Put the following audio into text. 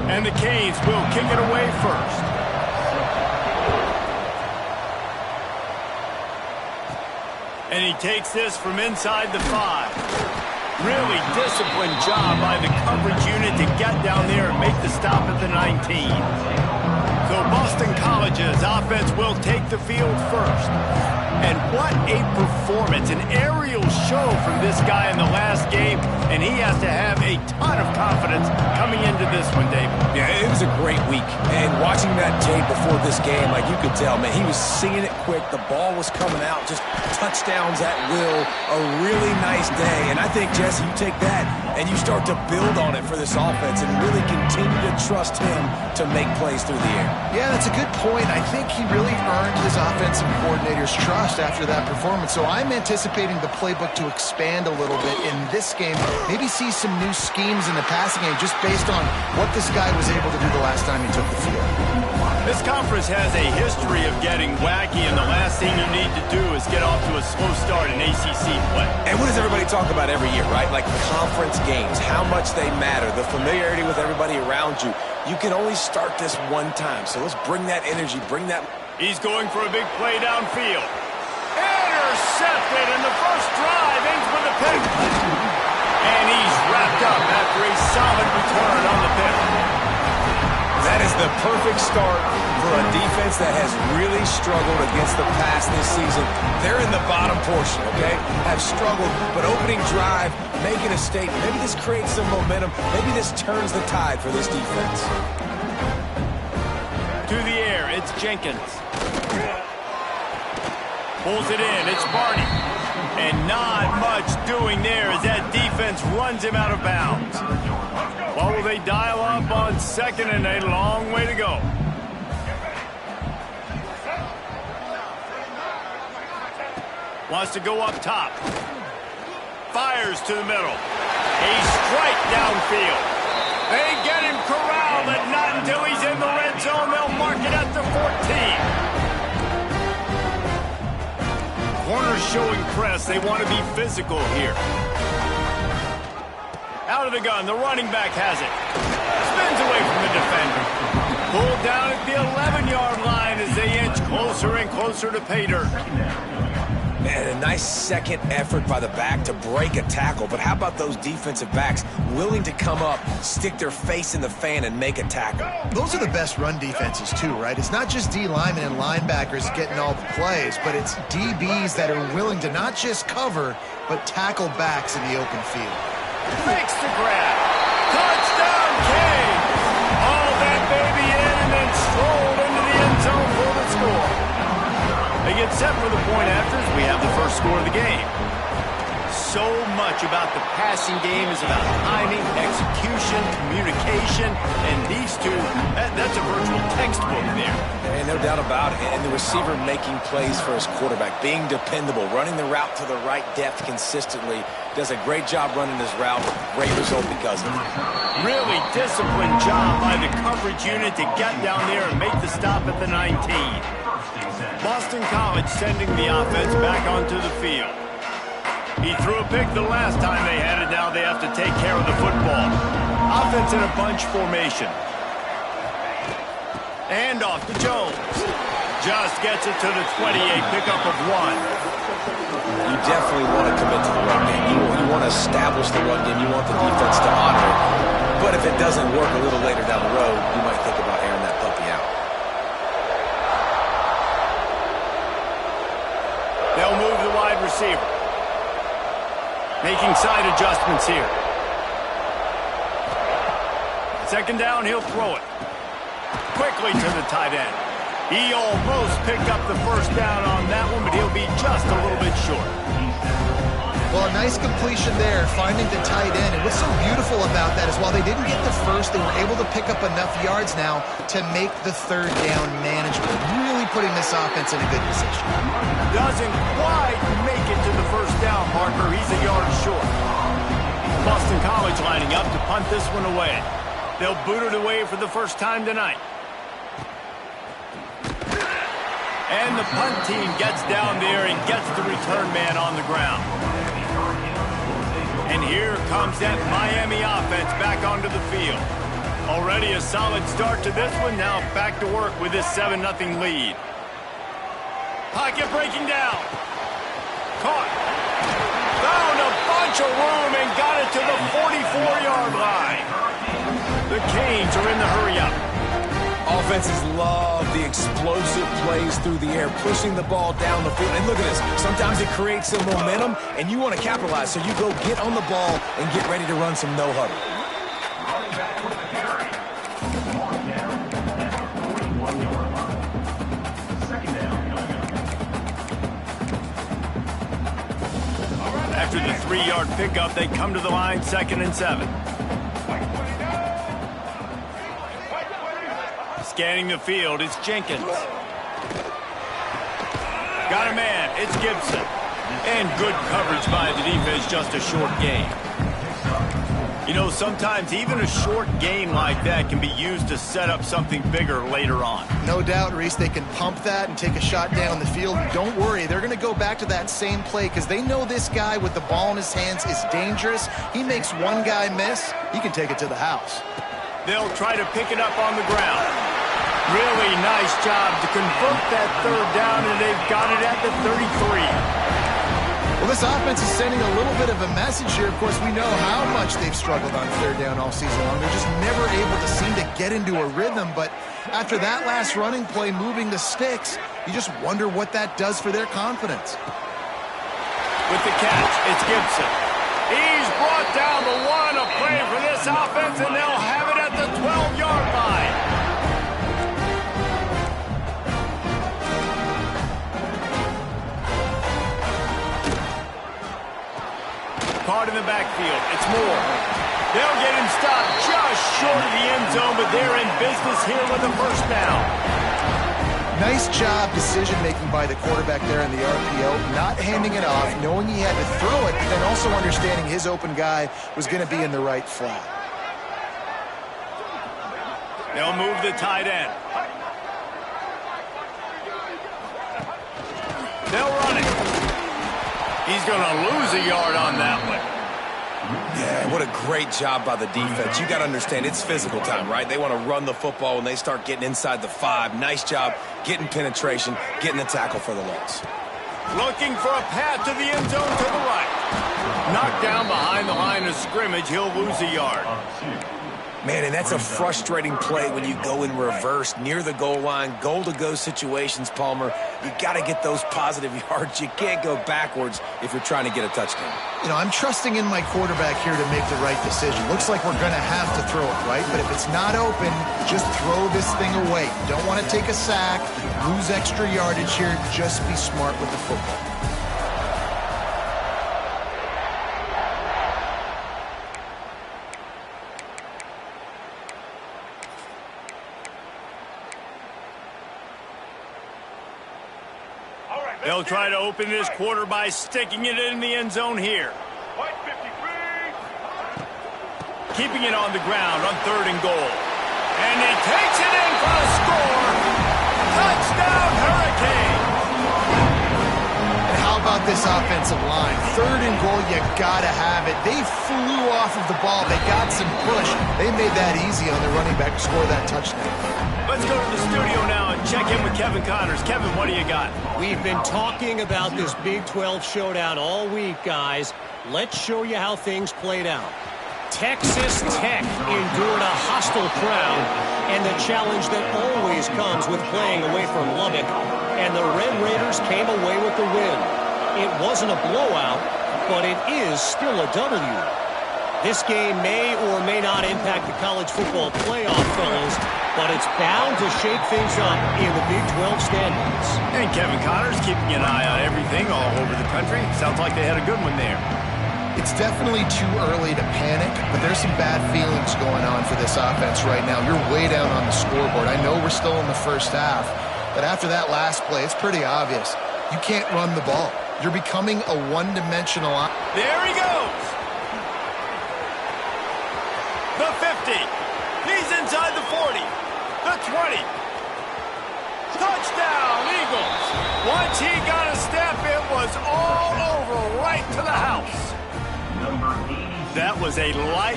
And the Canes will kick it away first. And he takes this from inside the 5. Really disciplined job by the coverage unit to get down there and make the stop at the 19. So Boston College's offense will take the field first. And what a performance, an aerial show from this guy in the last game, and he has to have a ton of confidence coming into this one, David. Yeah, it was a great week, and watching that tape before this game, like you could tell, man, he was seeing it quick, the ball was coming out, just touchdowns at will, a really nice day, and I think, Jesse, you take that and you start to build on it for this offense and really continue to trust him to make plays through the air. Yeah, that's a good point. I think he really earned his offensive coordinator's trust after that performance. So I'm anticipating the playbook to expand a little bit in this game. Maybe see some new schemes in the passing game just based on what this guy was able to do the last time he took the field. This conference has a history of getting wacky, and the last thing you need to do is get off to a slow start in ACC play. And what does everybody talk about every year, right? Like conference games, how much they matter, the familiarity with everybody around you. You can only start this one time, so let's bring that energy, bring that... He's going for a big play downfield. Intercepted, and the first drive ends with a pick. And he's wrapped up after a solid return on the pick. That is the perfect start for a defense that has really struggled against the pass this season. They're in the bottom portion, okay? Have struggled, but opening drive, making a statement. Maybe this creates some momentum. Maybe this turns the tide for this defense. To the air, it's Jenkins. Pulls it in, it's Barney. And not much doing there as that defense runs him out of bounds. What will they dial up on second, and a long way to go? Wants to go up top. Fires to the middle. A strike downfield. They get him corralled, and not until he's in the red zone. They'll mark it at the 14. Corners showing press. They want to be physical here. Out of the gun, the running back has it. Spins away from the defender. Pulled down at the 11-yard line as they inch closer and closer to pay dirt. Man, a nice second effort by the back to break a tackle. But how about those defensive backs willing to come up, stick their face in the fan, and make a tackle? Those are the best run defenses, too, right? It's not just D linemen and linebackers getting all the plays, but it's DBs that are willing to not just cover, but tackle backs in the open field. Makes the grab. Touchdown, Kane. All that baby in and then strolled into the end zone for the score. They get set for the point after as we have the first score of the game. So much about the passing game is about timing, execution, communication, and these two, that's a virtual textbook there. And no doubt about it. And the receiver making plays for his quarterback, being dependable, running the route to the right depth consistently. Does a great job running this route. Great result because of it. Really disciplined job by the coverage unit to get down there and make the stop at the 19. Boston College sending the offense back onto the field. He threw a pick the last time they had it. Now they have to take care of the football. Offense in a bunch formation. And off to Jones. Just gets it to the 28, pickup of 1. You definitely want to commit to the run game. You want to establish the run game. You want the defense to honor it. But if it doesn't work a little later down the road, you might think about airing that puppy out. They'll move the wide receiver. Making side adjustments here. Second down, he'll throw it. Quickly to the tight end. He almost picked up the first down on that one, but he'll be just a little bit short. Well, a nice completion there, finding the tight end. And what's so beautiful about that is while they didn't get the first, they were able to pick up enough yards now to make the third down manageable. Really putting this offense in a good position. Doesn't quite make it to the first down marker. He's a yard short. Boston College lining up to punt this one away. They'll boot it away for the first time tonight. And the punt team gets down there and gets the return man on the ground. And here comes that Miami offense back onto the field. Already a solid start to this one. Now back to work with this 7-0 lead. Pocket breaking down. Caught. Found a bunch of room and got it to the 44-yard line. The Canes are in the hurry-up. Offenses love the explosive plays through the air, pushing the ball down the field. And look at this. Sometimes it creates some momentum, and you want to capitalize. So you go get on the ball and get ready to run some no-huddle. After the 3-yard pickup, they come to the line 2nd and 7. Scanning the field, it's Jenkins. Got a man, it's Gibson. And good coverage by the defense, just a short game. You know, sometimes even a short game like that can be used to set up something bigger later on. No doubt, Reese, they can pump that and take a shot down the field. Don't worry, they're going to go back to that same play because they know this guy with the ball in his hands is dangerous. He makes one guy miss, he can take it to the house. They'll try to pick it up on the ground. Really nice job to convert that 3rd down, and they've got it at the 33. Well, this offense is sending a little bit of a message here. Of course, we know how much they've struggled on 3rd down all season long. They're just never able to seem to get into a rhythm. But after that last running play, moving the sticks, you just wonder what that does for their confidence. With the catch, it's Gibson. He's brought down the one, a play for this offense, and they'll have it at the 12-yard line. Caught in the backfield. It's Moore. They'll get him stopped just short of the end zone, but they're in business here with a 1st down. Nice job decision-making by the quarterback there in the RPO, not handing it off, knowing he had to throw it, but then also understanding his open guy was going to be in the right flat. They'll move the tight end. They'll run it. He's going to lose a yard on that one. Yeah, what a great job by the defense. You got to understand, it's physical time, right? They want to run the football when they start getting inside the 5. Nice job getting penetration, getting the tackle for the loss. Looking for a path to the end zone to the right. Knocked down behind the line of scrimmage. He'll lose a yard. Man, and that's a frustrating play when you go in reverse near the goal line, goal-to-go situations, Palmer. You got to get those positive yards. You can't go backwards if you're trying to get a touchdown. You know, I'm trusting in my quarterback here to make the right decision. Looks like we're going to have to throw it, right? But if it's not open, just throw this thing away. You don't want to take a sack, lose extra yardage here. Just be smart with the football. They'll try to open this quarter by sticking it in the end zone here. Keeping it on the ground on 3rd and goal. And he takes it in for a score. Touchdown, Hurricane. And how about this offensive line? 3rd and goal, you got to have it. They flew off of the ball. They got some push. They made that easy on the running back to score that touchdown. Let's go to the studio now and check in with Kevin Connors. Kevin, what do you got? We've been talking about this Big 12 showdown all week, guys. Let's show you how things played out. Texas Tech endured a hostile crowd and the challenge that always comes with playing away from Lubbock, and the Red Raiders came away with the win. It wasn't a blowout, but it is still a W. This game may or may not impact the college football playoff, fellas, but it's bound to shake things up in the Big 12 standings. And Kevin Connors keeping an eye on everything all over the country. Sounds like they had a good one there. It's definitely too early to panic, but there's some bad feelings going on for this offense right now. You're way down on the scoreboard. I know we're still in the 1st half, but after that last play, it's pretty obvious. You can't run the ball. You're becoming a one-dimensional. There he goes. The 50. He's inside the 40. The 20. Touchdown, Eagles. Once he got a step, it was all over right to the house. That was a light.